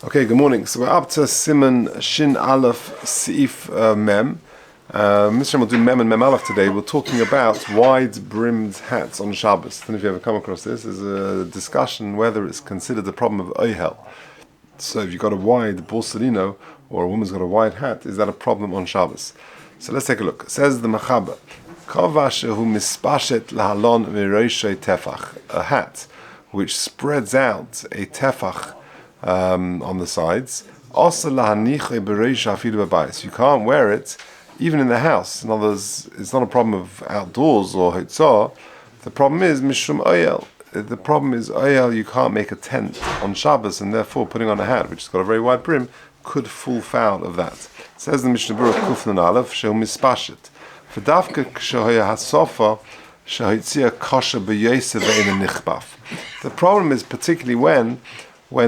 Okay, good morning. So we're up to Siman Shin Aleph Seif Mem. Mr. will do Mem and Mem Aleph today. We're talking about wide brimmed hats on Shabbos. I don't know if you ever come across this. There's a discussion whether it's considered a problem of Oyhel. So if you've got a wide Borsalino or a woman's got a wide hat, is that a problem on Shabbos? So let's take a look. It says the Machaber, Kavashehu mispashet lahalon v'roishay tefach, a hat which spreads out a tefach on the sides. You can't wear it even in the house. In other words, it's not a problem of outdoors or hitzah. The problem is mishum oyel. The problem is oyel. You can't make a tent on Shabbos, and therefore putting on a hat which has got a very wide brim could fall foul of that. It says the Mishnah Berurah Kufnan Aleph shehu mispashit. V'davka kshehoya hasofa shehitzia kosher b'yosef ve'ena nichbaf. The problem is particularly when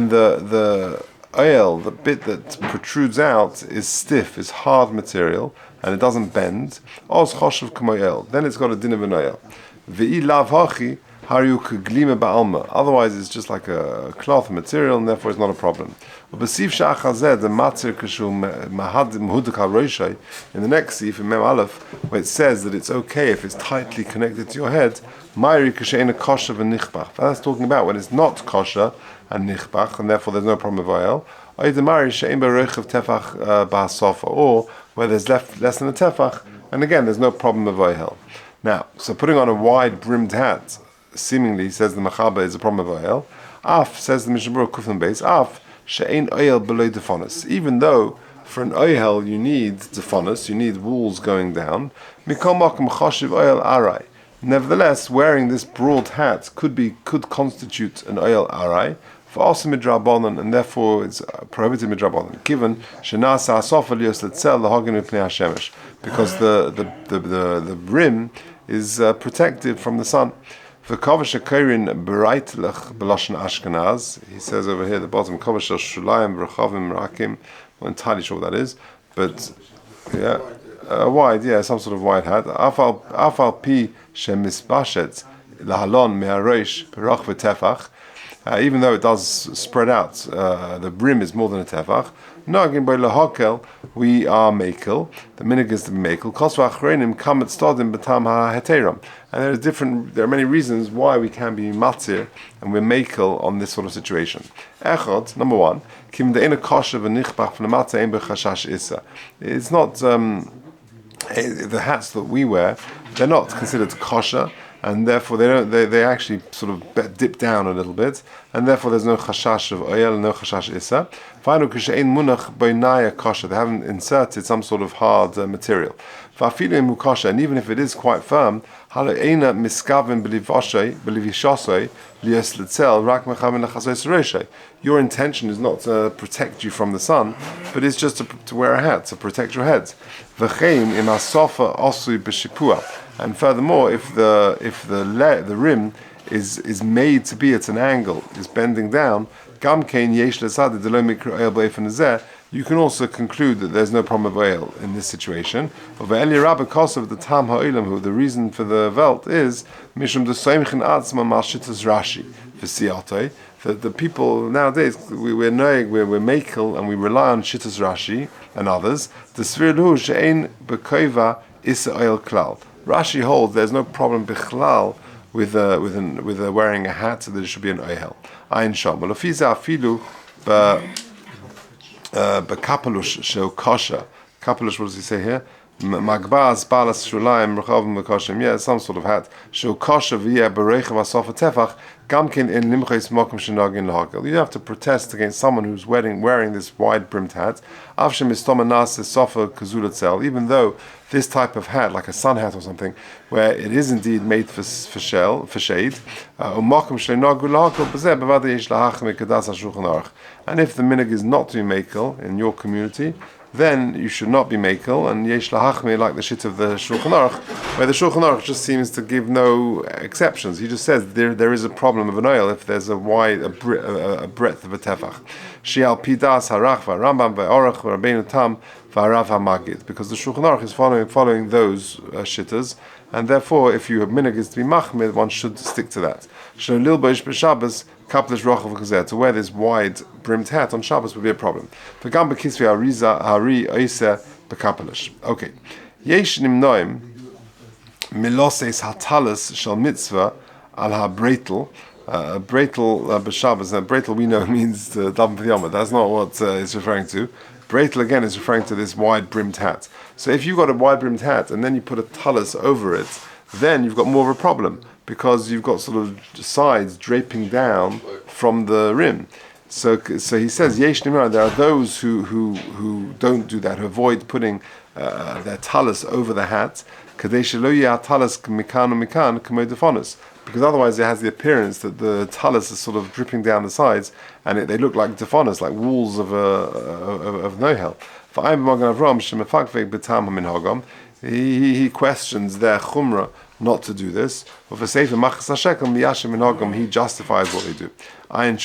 the oil, the bit that protrudes out, is stiff, is hard material, and it doesn't bend. Then it's got a din of an oil. Otherwise, it's just like a cloth material, and therefore it's not a problem. In the next sif, in Mem Aleph, where it says that it's okay if it's tightly connected to your head, that's talking about when it's not kosher and nichbach, and therefore there's no problem with oil. Or where there's less than a tefach, and again there's no problem with oil. Now, so putting on a wide brimmed hat, seemingly, says the Machaber, is a problem of oil. Af, says the Mishnah Berurah Kufnan Beis, Af she'ein oil below defonus. Even though for an oil you need defonus, you need walls going down. Mikol makom chashiv oil arai. Nevertheless, wearing this broad hat could constitute an oil arai for also midrabanan, and therefore it's prohibited midrabanan. Given shenasa asofa lios letzel lahagin mipnei hashemesh, because the rim is protected from the sun. V'kavash hakorin b'reitlech b'lashon Ashkenaz. He says over here at the bottom, kavash shulayim v'rechavim rakim. I'm not entirely sure what that is, but yeah, wide, some sort of wide hat. Afal pi shemisbashet lahalon meharosh perach v'tefach. Even though it does spread out, the brim is more than a tefach. Nagin by lahakel, we are makel. The minig is to be makel. Kosva achreinim kamet stadim betam ha-heteram. And there are many reasons why we can be matir and we're makel on this sort of situation. Echad, number one, kim de'ena kosher v'nichbach v'nemata ein b'chashash isa. It's not the hats that we wear; they're not considered kosher, and therefore they actually sort of dip down a little bit, and therefore there's no chashash of oil and no chashash isa. Finally, they haven't inserted some sort of hard material. And even if it is quite firm, your intention is not to protect you from the sun, but it's just to wear a hat, to protect your head. And furthermore, if the rim is made to be at an angle, is bending down, you can also conclude that there's no problem of oil in this situation. The reason for the velt is that the people nowadays, we're makel and we rely on Shittas Rashi and others. Rashi holds there's no problem bichlal with wearing a hat, so there should be an oihel. Ayin sham. Well, afiza afilu b'kapelush shel kosher. Kapelush, what does he say here? Magbaz balas shulayim rechavim v'koshem. Yeah, some sort of hat. Shel kosher v'yeh bereichav asofa tefach gamkin in limchos mokum shenagin lahakel. You have to protest against someone who's wearing this wide brimmed hat. Avshem istomanas sofa kazulatzel. Even though this type of hat, like a sun hat or something, where it is indeed made for shade, and if the minig is not to be makel in your community, then you should not be makel, and yesh lahachmi, like the shit of the Shulchan Aruch, where the Shulchan Aruch just seems to give no exceptions. He just says there is a problem of an oil if there's a breadth of a tefach. Shial pidas harach v'Rambam v'Orach v'Rabbeinu tam v'Arav HaMagid, because the Shulchan Aruch is following those shittas, and therefore, if you have minhag is to be machmir, one should stick to that. To wear this wide brimmed hat on Shabbos would be a problem. Okay. Yesh nimnoim miloses hatalas shel mitzvah al ha-breitel. Breitel b'Shabbos. Now, breitel we know means daven for the Yom. That's not what it's referring to. Breitel again is referring to this wide brimmed hat. So if you've got a wide brimmed hat and then you put a talus over it, then you've got more of a problem because you've got sort of sides draping down from the rim. So he says, Yesh nimar, there are those who don't do that, who avoid putting their talus over the hat, because otherwise it has the appearance that the talus is sort of dripping down the sides, and they look like defonas, like walls of nohel. He questions their chumrah not to do this. He justifies what they do. And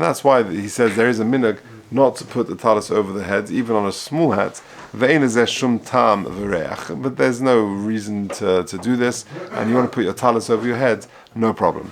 that's why he says there is a minhag not to put the talus over the head, even on a small hat. But there's no reason to do this, and you want to put your talus over your head, no problem.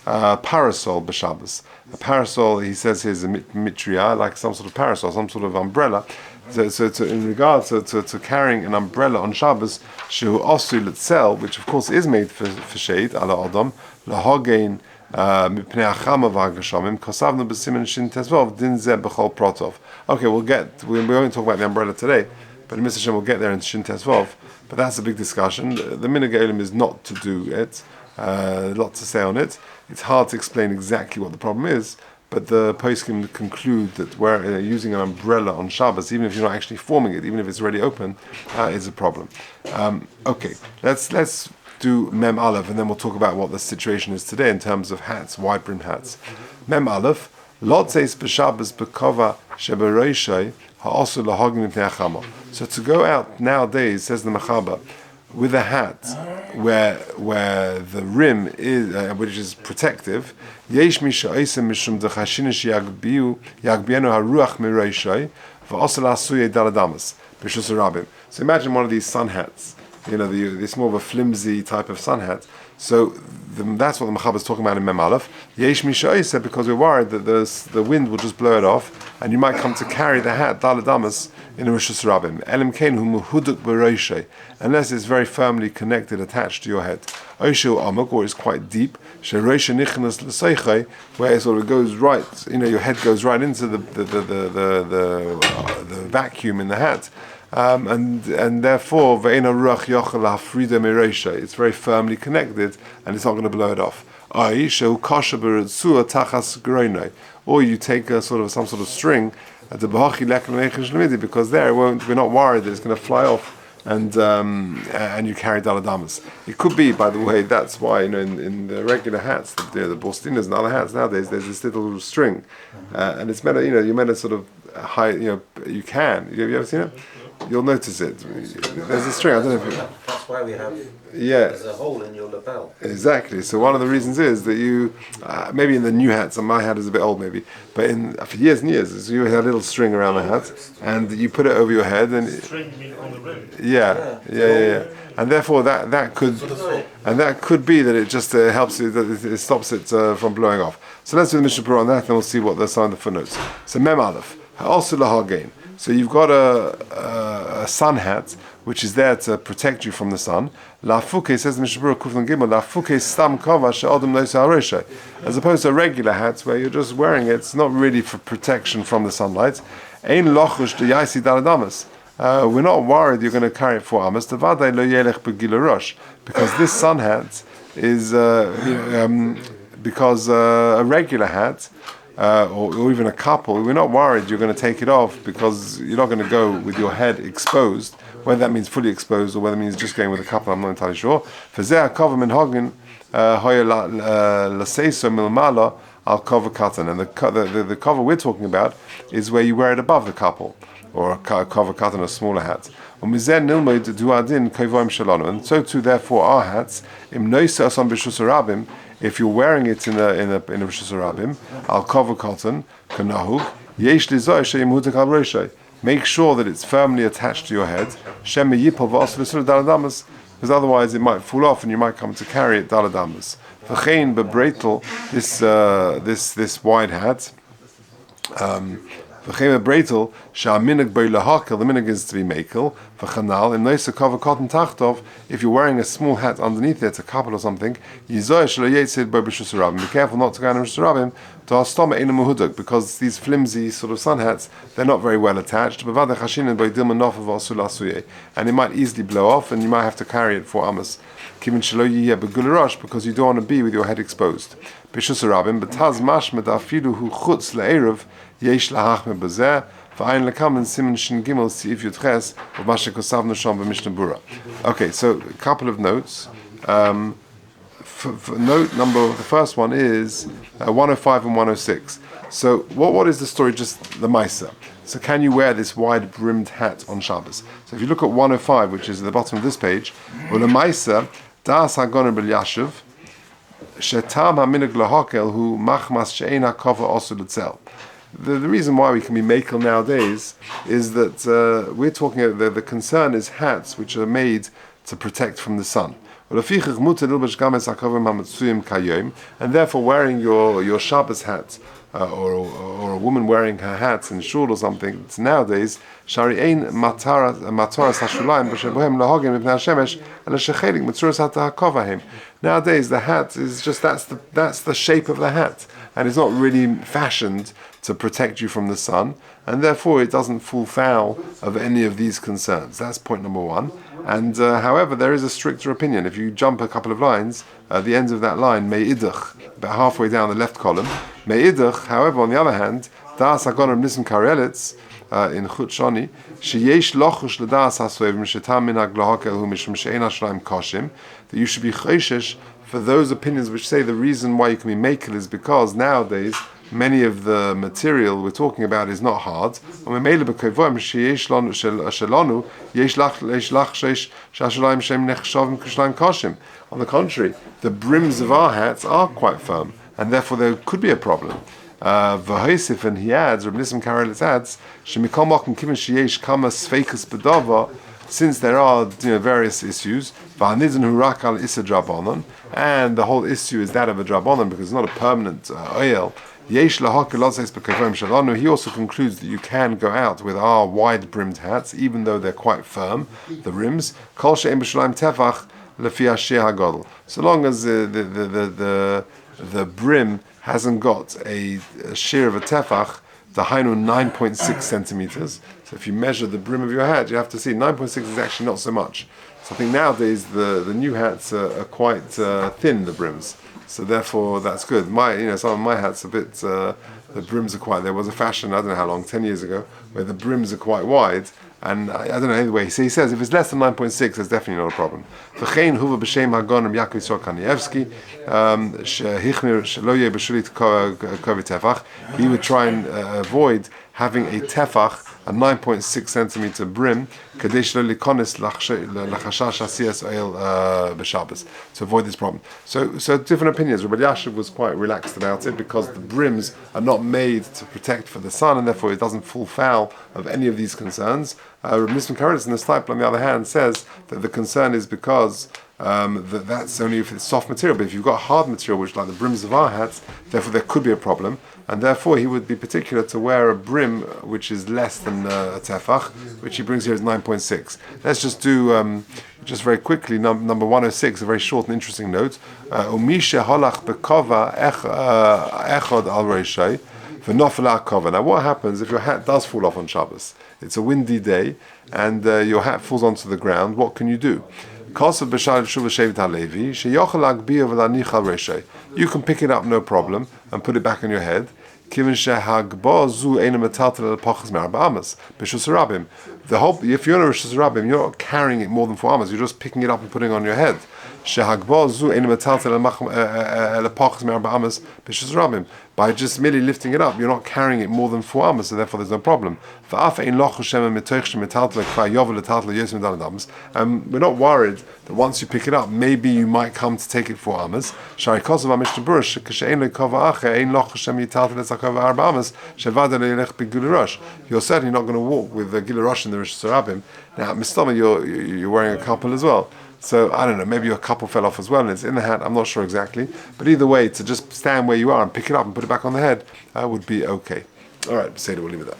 Parasol b'Shabbos. A parasol, he says, here is a mitria, like some sort of parasol, some sort of umbrella. So in regards to carrying an umbrella on Shabbos, shehu osul itself, which of course is made for shade, ala adam, lahogein mipnei achama v'hagashamim, kosavnu b'simen shin tesvov, din zeh b'chol protov. Okay, we won't talk about the umbrella today, but in Mr. Shem we'll get there in Shin Tesvov. But that's a big discussion. The minhag olim is not to do it. A lot to say on it. It's hard to explain exactly what the problem is, but the poskim conclude that using an umbrella on Shabbos, even if you're not actually forming it, even if it's already open, is a problem. Okay, let's do Mem Aleph, and then we'll talk about what the situation is today in terms of hats, wide brim hats. Mem Aleph, Lotzeis b'Shabbos b'kova sheberoishai ha'osu lahogim mipnei hachama. So to go out nowadays, says the Machaba, with a hat where the rim is, which is protective, yesh misha oisem mishum dechashinish yagbienu haruach miroishai v'osel asuye daladamas b'shus rabim. So imagine one of these sun hats. It's more of a flimsy type of sun hat. So that's what the Machaba is talking about in Mem Aleph. Yesh misha oisem, because we're worried that the wind will just blow it off, and you might come to carry the hat daladamas in a Rishus Rabbim. Elim kein hu muhuduk b'roishai, unless it's very firmly connected, attached to your head. Oishu amuk, or it's quite deep. Sheroisha nichnas l'seichai, where it sort of goes right. Your head goes right into the vacuum in the hat, and therefore ve'ena ruach yochel hafrida miroishai. It's very firmly connected, and it's not going to blow it off. Oishu kasha b'ritzua tachas groinai, or you take some sort of string at the because we're not worried that it's going to fly off and you carry daladamas. It could be, by the way, that's why in the regular hats, the borstinas and other hats nowadays, there's this little string, and it's meant you're meant to sort of hide. You can. Have you ever seen it? You'll notice it. There's a string. I don't know if that's why we have. Yeah. There's a hole in your lapel. Exactly. So one of the reasons is that you, maybe in the new hats, and my hat is a bit old maybe, but for years and years, you had a little string around the hat, and you put it over your head, and string you mean on the rim? Yeah. And therefore that could be that it just helps it, that it stops it from blowing off. So let's do the Mishnah Berurah on that, and we'll see what there's on the footnotes. So Mem Aleph, also lahagain. So you've got a sun hat which is there to protect you from the sun. Lafuke, says the Mishnah Berurah Kuflan Gimel, lafuke stam kava she'adam lo yisaroshay. As opposed to a regular hat where you're just wearing it, it's not really for protection from the sunlight. Ein lochush de yaisi daladamas. We're not worried you're going to carry it for Amos. Tavadai lo yelech begila rosh, because this sun hat is because a regular hat. Or even a couple, we're not worried you're going to take it off because you're not going to go with your head exposed, whether that means fully exposed or whether it means just going with a couple, I'm not entirely sure. For Zeh HaKova Min Hogin Hoya L'Seiso Milmala Al Kova Katan, and the cover we're talking about is where you wear it above the couple, or a cover katan, a smaller hat. And so too, therefore, our hats, if you're wearing it in a Rishus Rabim, al cover cotton, kanahug, Yesh lizoy she'im hudak al roshai. Make sure that it's firmly attached to your head. Shema yipol v'asur l'sul daladamas, because otherwise it might fall off and you might come to carry it daladamas. V'chein bebreitel, this wide hat. V'chein bebreitel sha'minag boi lahakel, the minhag is to be makel. V'chanal im noisa cover cotton tachtov. If you're wearing a small hat underneath it, a couple or something, yizoy shelo yetzid boi b'shus rabim. Be careful not to go in b'shus rabim. Because these flimsy sort of sun hats, they're not very well attached. And it might easily blow off, and you might have to carry it for amas. Because you don't want to be with your head exposed. But okay, so a couple of notes. The first one is 105 and 106. So what is the story? Just the Maisa. So can you wear this wide brimmed hat on Shabbos? So if you look at 105, which is at the bottom of this page, well, the Maisa das hagoner bel yashuv shetam haminig lahakel hu machmas she'ein hakova osu l'tzel. The reason why we can be makel nowadays is that we're talking the concern is hats which are made to protect from the sun. And therefore wearing your Shabbos hat or a woman wearing her hat in shul or something, it's nowadays nowadays the hat is just that's the shape of the hat, and it's not really fashioned to protect you from the sun, and therefore it doesn't fall foul of any of these concerns. That's point number one. And however, there is a stricter opinion. If you jump a couple of lines, the ends of that line, me'idach, about halfway down the left column, me'idach, however, on the other hand, das hagonim nism karelitz, in Chut Shoni, sheyesh lochush l'das hasoevim shetam min haglahakel hu mishum she'en hashraim koshim, that you should be choishish for those opinions which say the reason why you can be makel is because nowadays many of the material we're talking about is not hard. On the contrary, the brims of our hats are quite firm, and therefore there could be a problem. V'hoisif, and he adds, Rabbi Nissim Karelis adds, since there are various issues, and the whole issue is that of a drabonon because it's not a permanent oil. He also concludes that you can go out with our wide brimmed hats, even though they're quite firm, the rims. So long as the brim hasn't got a shear of a tefach, the hainu 9.6 centimeters. So if you measure the brim of your hat, you have to see 9.6 is actually not so much. So I think nowadays the new hats are quite thin, the brims. So therefore that's good. Some of my hats a bit, the brims are quite, there was a fashion, I don't know how long, 10 years ago, where the brims are quite wide, and I don't know anyway. So he says if it's less than 9.6, that's definitely not a problem. V'chein huva b'shem hagon Rabbi Yaakov Yisrael Kanievsky, shehichmir shelo yeh b'shulit kovi tefach. He would try and avoid having a tefach, a 9.6 centimeter brim, to avoid this problem. So different opinions. Rabbi Yashiv was quite relaxed about it because the brims are not made to protect for the sun, and therefore it doesn't fall foul of any of these concerns. Rabbi Nissim Karelis in the Stiple, on the other hand, says that the concern is because that's only if it's soft material, but if you've got hard material, which like the brims of our hats, therefore there could be a problem, and therefore he would be particular to wear a brim which is less than a tefach, which he brings here as 9.6. Let's just do just very quickly number 106, a very short and interesting note. Umisha holach bekova echod al reishay v'nofel kova. Now what happens if your hat does fall off on Shabbos? It's a windy day and your hat falls onto the ground. What can you do? You can pick it up, no problem, and put it back on your head. If you're in a Rosh Hashanah, you're not carrying it more than 4 amas, you're just picking it up and putting it on your head. By just merely lifting it up, you're not carrying it more than 4 amas, so therefore there's no problem. And we're not worried that once you pick it up, maybe you might come to take it 4 amas. You're certainly not going to walk with the Gilarosh and the Rosh Hashanah. Now, Mistama, you're wearing a couple as well. So, I don't know, maybe your couple fell off as well and it's in the hat, I'm not sure exactly. But either way, to just stand where you are and pick it up and put it back on the head, would be okay. Alright, Seder, we'll leave it there.